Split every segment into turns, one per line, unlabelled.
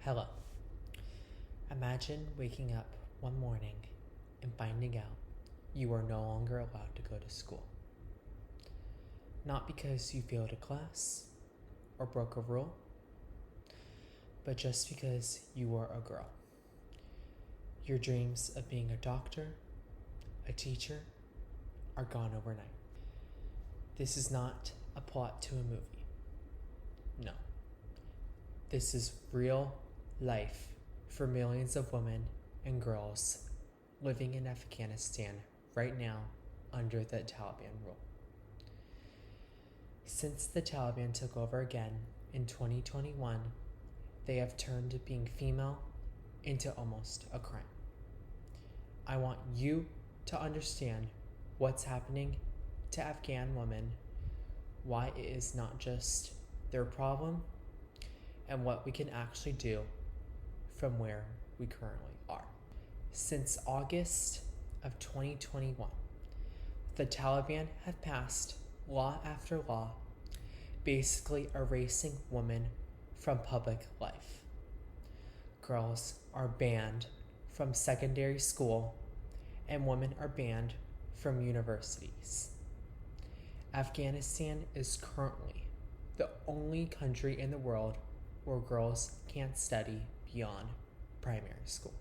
Hello. Imagine waking up one morning and finding out you are no longer allowed to go to school. Not because you failed a class or broke a rule, but just because you are a girl. Your dreams of being a doctor, a teacher, are gone overnight. This is not a plot to a movie. No. This is real life for millions of women and girls living in Afghanistan right now under the Taliban rule. Since the Taliban took over again in 2021, they have turned being female into almost a crime. I want you to understand what's happening to Afghan women, why it is not just their problem, and what we can actually do from where we currently are. Since August of 2021, the Taliban have passed law after law, basically erasing women from public life. Girls are banned from secondary school, and women are banned from universities. Afghanistan is currently the only country in the world where girls can't study beyond primary school.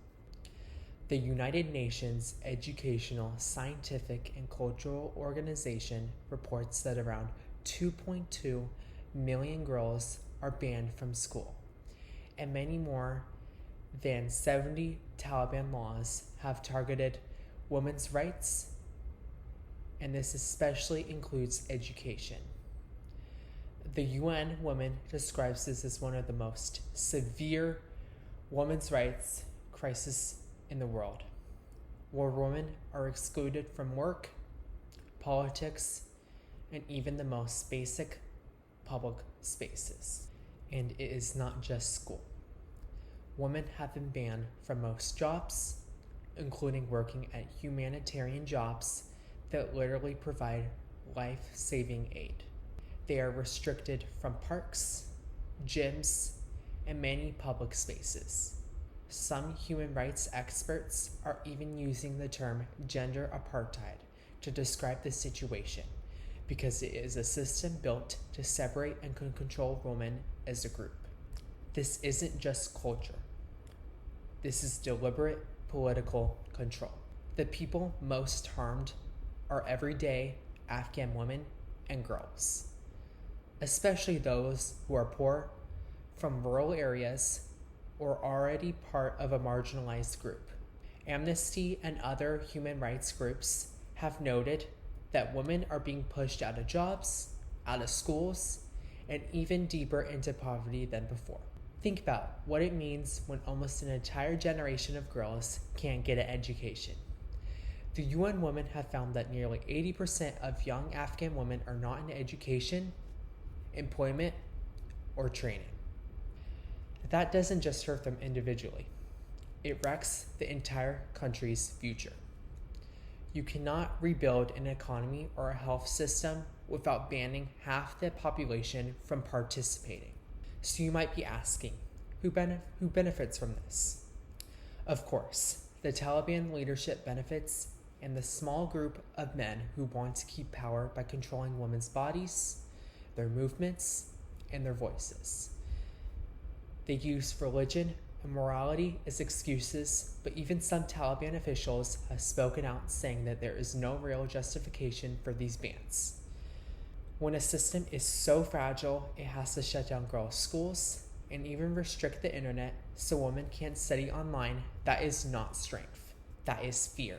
The United Nations Educational, Scientific, and Cultural Organization reports that around 2.2 million girls are banned from school, and many more than 70 Taliban laws have targeted women's rights, and this especially includes education. The UN Women describes this as one of the most severe women's rights crises in the world, where women are excluded from work, politics, and even the most basic public spaces. And it is not just school. Women have been banned from most jobs, including working at humanitarian jobs that literally provide life-saving aid. They are restricted from parks, gyms, and many public spaces. Some human rights experts are even using the term gender apartheid to describe the situation, because it is a system built to separate and control women as a group. This isn't just culture. This is deliberate political control. The people most harmed are everyday Afghan women and girls, especially those who are poor, from rural areas, or already part of a marginalized group. Amnesty and other human rights groups have noted that women are being pushed out of jobs, out of schools, and even deeper into poverty than before. Think about what it means when almost an entire generation of girls can't get an education. The UN Women have found that nearly 80% of young Afghan women are not in education, employment, or training. That doesn't just hurt them individually. It wrecks the entire country's future. You cannot rebuild an economy or a health system without banning half the population from participating. So you might be asking, who benefits from this? Of course, the Taliban leadership benefits, and the small group of men who want to keep power by controlling women's bodies, their movements, and their voices. They use religion and morality as excuses, but even some Taliban officials have spoken out saying that there is no real justification for these bans. When a system is so fragile, it has to shut down girls' schools and even restrict the internet so women can't study online, that is not strength. That is fear.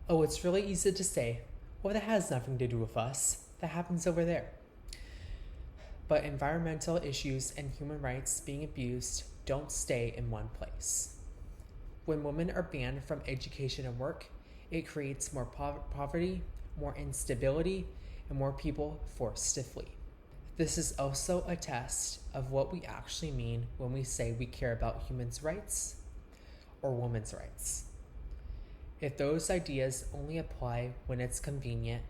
Oh, it's really easy to say, well, that has nothing to do with us. That happens over there. But environmental issues and human rights being abused don't stay in one place. When women are banned from education and work, it creates more poverty, more instability, and more people forced to flee. This is also a test of what we actually mean when we say we care about humans' rights or women's rights. If those ideas only apply when it's convenient,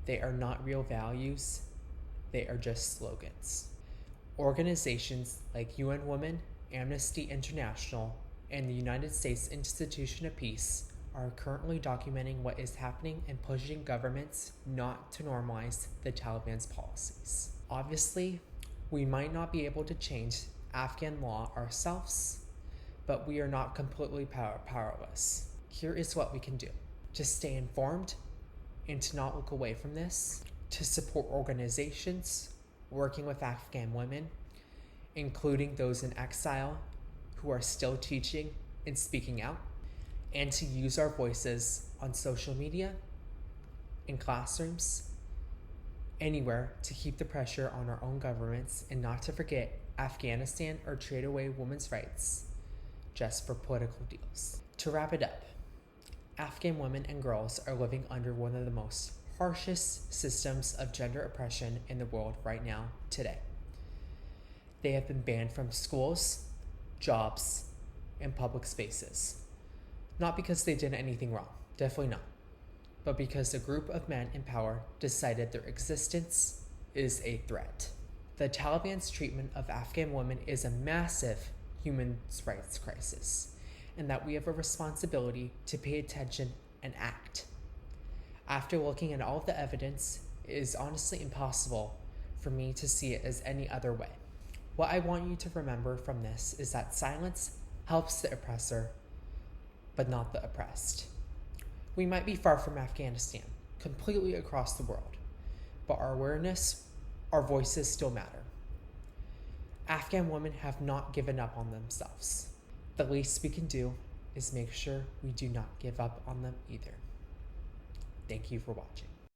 they are not real values, they are just slogans. Organizations like UN Women Amnesty International and the United States Institution of Peace are currently documenting what is happening and pushing governments not to normalize the Taliban's policies. Obviously, we might not be able to change Afghan law ourselves, but we are not completely powerless. Here is what we can do: to stay informed and to not look away from this, to support organizations working with Afghan women, including those in exile who are still teaching and speaking out, and to use our voices on social media, in classrooms, anywhere to keep the pressure on our own governments and not to forget Afghanistan or trade away women's rights just for political deals. To wrap it up, Afghan women and girls are living under one of the most harshest systems of gender oppression in the world right now, today. They have been banned from schools, jobs, and public spaces. Not because they did anything wrong, definitely not, but because a group of men in power decided their existence is a threat. The Taliban's treatment of Afghan women is a massive human rights crisis, and that we have a responsibility to pay attention and act. After looking at all of the evidence, it is honestly impossible for me to see it as any other way. What I want you to remember from this is that silence helps the oppressor, but not the oppressed. We might be far from Afghanistan, completely across the world, but our awareness, our voices still matter. Afghan women have not given up on themselves. The least we can do is make sure we do not give up on them either. Thank you for watching.